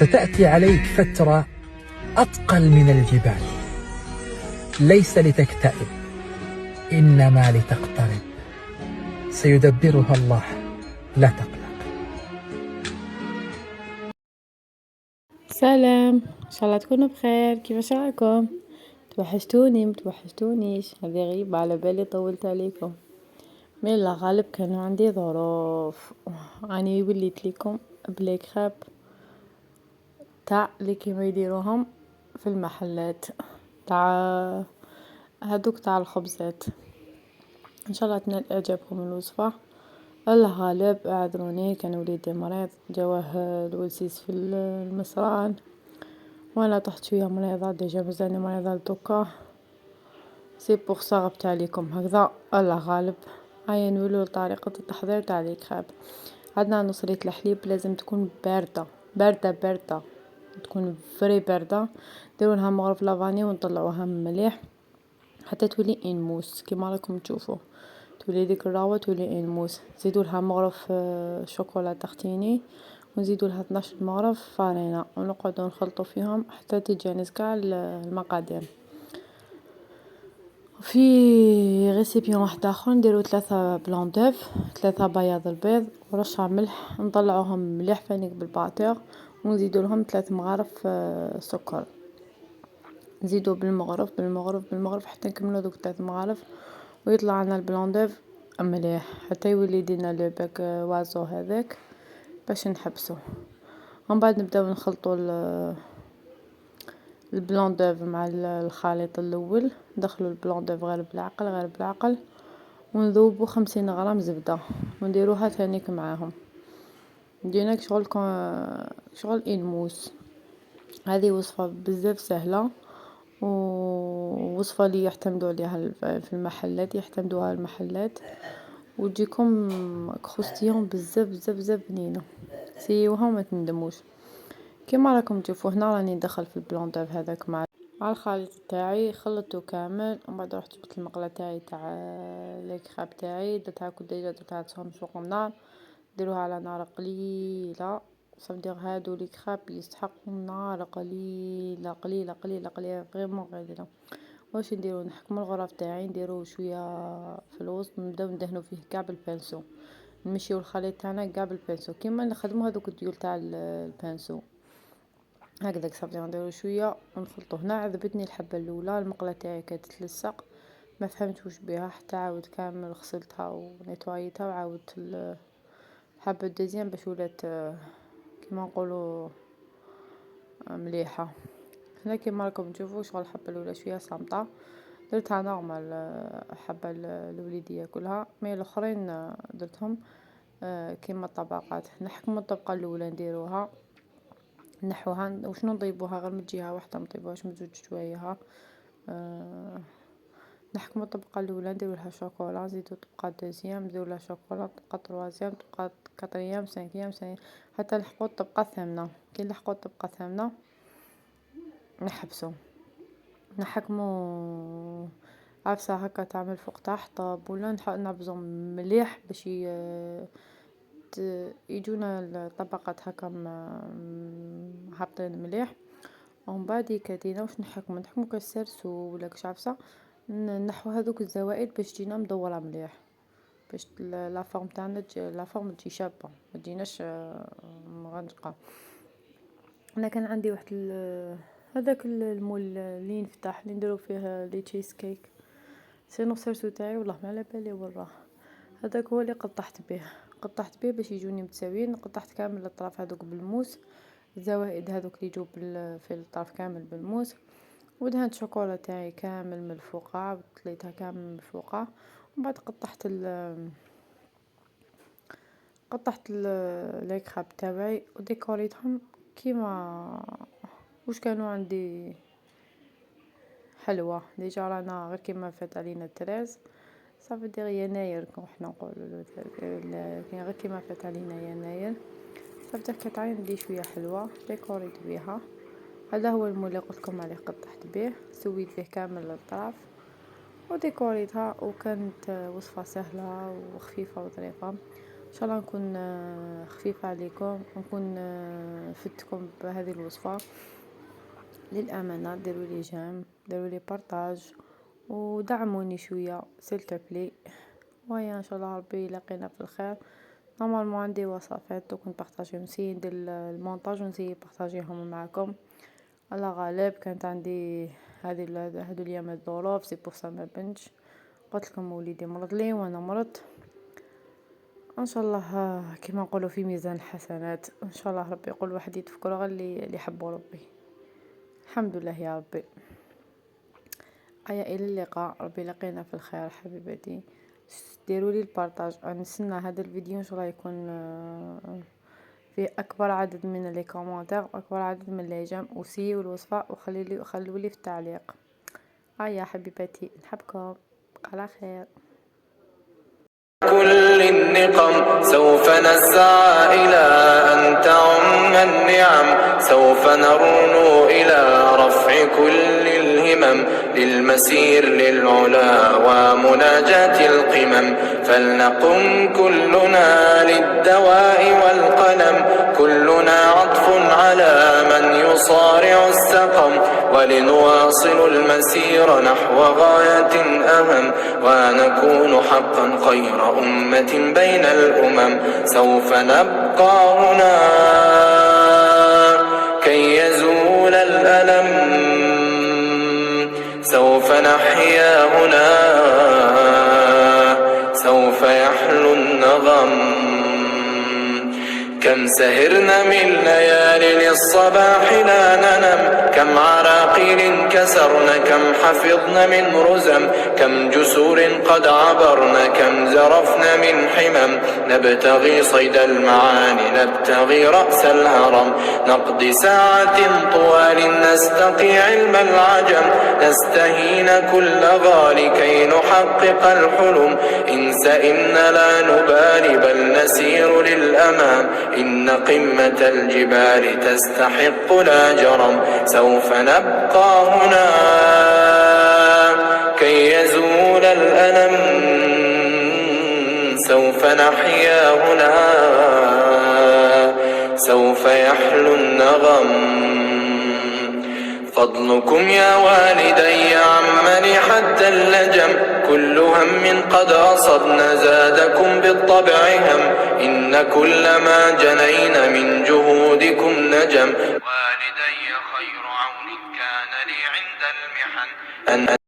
ستأتي عليك فترة أثقل من الجبال، ليس لتكتئب إنما لتقترب، سيدبرها الله، لا تقلق. سلام، ان شاء الله تكونوا بخير. كيفاش راكم؟ توحشتوني متوحشتونيش، هذه غيبة على بالي طولت عليكم. من لا غالب كانوا عندي ظروف، اني وليت لكم بليك خاب تاع اللي كيما يديروهم في المحلات، تاع هادوك تاع الخبزات. ان شاء الله تنال اعجابكم الوصفة. الغالب اعذروني، كان وليدي مريض، جواه الولسيس في المصران، وانا طحت شويه مريضه ديجا، مازالني مريضه لدوكا، سي بوغ سا غبت عليكم هكذا. الله غالب. هيا نولو لطريقه التحضير تاع الكراب. عندنا نص لتر الحليب، لازم تكون بارده بارده بارده، تكون فري بارده. نديرو لها مغرف لافاني ونطلعوها مليح حتى تولي انموس كيما راكم تشوفوا، تولي ديك الراوه تولي انموس. نزيدو لها مغرف شوكولا تختيني، ونزيدو لها 12 مغرف فارينه، ونقعدو نخلطو فيهم حتى تتجانس كاع المقادير. في ريسيبيون واحد اخر نديرو 3 بلون دوف، 3 بياض البيض ورشه ملح، نطلعوهم مليح فانيك بالباتور، ونزيدو لهم 3 مغارف سكر. نزيدو بالمغرف حتى نكملو دوك 3 مغارف، ويطلع لنا البلون دوف مليح حتى يولي يدينا لو باك وازو هذاك باش نحبسو. ومن بعد نبداو نخلطو البلون دوف مع الخليط الاول. ندخلو البلون دوف غير بالعقل ونذوبو 50 غرام زبده ونديروها ثانيك معاهم. ديناك شغل انموس. هذه وصفه بزاف سهله، ووصفه اللي يعتمدوا عليها في المحلات، يعتمدوها المحلات، وتجيكم كروستيون بزاف بزاف بزاف بنينه. سيوها وما تندموش. كيما راكم تشوفوا هنا راني ندخل في البلون دوف هذاك مع الخليط تاعي، خلطته كامل. ومن بعد رحت جبت المقله تاعي تاع لي كراب تاعي، درتها كل ديجا درتها فوق النار، ديروها على نار قليله. صافي هادو لي كراب يستحقوا نار قليله قليله قليله قليله فريمون قليله. واش نديرو؟ نحكمو الغرف تاعي، نديرو شويه في الوسط، نبداو ندهنو فيه كاع بالبانسو، نمشيو الخليط تاعنا كاع بالبانسو كيما نخدمو هذوك الديول تاع البانسو هكذاك. صافي نديرو شويه ونخلطو. هنا عذبتني الحبه الاولى، المقله تاعي كانت تلصق، ما فهمت واش بها، حتى عاود كامل غسلتها ونيتوايتها وعاودت الحبه الدوزيام باش ولات كيما نقولوا مليحه. هنا كيما راكم تشوفوا شغل الحبه الاولى شويه صامطه، درتها نورمال الحبه الوليديه كلها، مي الاخرين درتهم كيما الطبقات. نحكموا الطبقه الاولى نديروها نحوها وشنو نطيبوها غير من جهه واحده، ما نطيبوهاش من زوج شويه. نحكموا الطبقه الاولى نديرو لها شوكولا، نزيدو طبقه دوزيام، نديرو لها شوكولا، طبقه تروازيام، طبقه كاتريام، سانكيام، حتى نلحقوا الطبقه الثامنه. كي نلحقوا الطبقه الثامنه نحبسو، نحكمو عفسه هكا تعمل فوق تحت ولا نعبزو مليح باش يجونا الطبقات هكا هابطين مليح. ومن بعد كادينا واش نحكمو كالسرسو ولا كش عفسه، نحو هذوك الزوائد باش تجينا مدوره مليح، باش لا فورم تاعنا لا فورم تجي شابه، ما تجيناش مغنقه. انا كان عندي واحد هذاك المول اللي ينفتح اللي نديرو فيه لي تشيز كيك، سينو السرسو تاعي والله ما على بالي وراه. هذاك هو اللي قطعت به باش يجوني متساويين. قطعت كامل الاطراف هذوك بالموس، الزوائد هذوك اللي يجوا في الطرف كامل بالموس، ودهنت شوكولا تاعي كامل من الفوقه وطليتها كامل من الفوقه. ومن بعد قطعت لي كراب تاعي وديكوريتهم كيما واش كانوا عندي حلوه. ديجا رانا غير كيما فات علينا التراز، صافي دير يناير حنا نقولوا غير كيما فات علينا يناير. صافي كانت عندي شويه حلوه ديكوريت بها. هذا هو المول اللي قلت لكم عليه قطعت به، سويت به كامل الاطراف وديكوريتها، وكانت وصفه سهله وخفيفه وظريفه. ان شاء الله نكون خفيفة عليكم، ونكون فدتكم بهذه الوصفة. للأمانة ديروا لي جيم، ديروا لي بارطاج، ودعموني شوية سيلتوبلي. ويا ان شاء الله ربي يلاقينا في الخير. نورمالمون عندي وصفات دوك نبارطاجيهم، نسيي ندير المونتاج ونسيي نبارطاجيهم معاكم. الله غالب كانت عندي هادو اليامات ظروف، سي بور سا ما بنتش. قلت لكم وليدي مرض لي وانا مرضت. ان شاء الله كما نقولوا في ميزان الحسنات، ان شاء الله ربي يقول واحد يتفكر غير اللي يحبوا ربي. الحمد لله يا ربي. الى اللقاء، ربي يلاقينا في الخير حبيباتي. ديروا لي البارطاج، نستنى هذا الفيديو ان شاء الله يكون فيه اكبر عدد من لي كومونتير، اكبر عدد من لي جيم، وسيو الوصفه وخلوا لي في التعليق. يا حبيباتي نحبكم، على خير. كل النقم سوف نسعى إلى أن تعم النعم، سوف نرنو إلى رفع كل الهمم، للمسير للعلا ومناجاة القمم. فلنقم كلنا للدواء والقلم، كلنا عطف على من يصارع السقم، ولنواصل المسير نحو غاية أهم، ونكون حقا خير أمة بين الأمم. سوف نبقى هنا كي يزول الألم، سوف نحيا هنا، سوف يحلو النغم. كم سهرنا من ليالي للصباح لا ننم، كم عراقيل كسرن، كم حفظن من رزم، كم جسور قد عبرن، كم زرفن من حمم. نبتغي صيد المعاني، نبتغي رأس الهرم، نقضي ساعة طوال نستقي علم العجم، نستهين كل غال كي نحقق الحلم. إنس إن لا نبالي بل نسير للأمام، إن قمة الجبال تستحق لا جرم. سوف نبقى هنا كي يزول الألم، سوف نحيا هنا، سوف يحلو النغم. فضلكم يا والدي عمني حتى اللجم، كل هم قد أصبنا زادكم بالطبع هم، إن كل ما جنينا من جهودكم نجم. والدي خير عون كان لي عند المحن،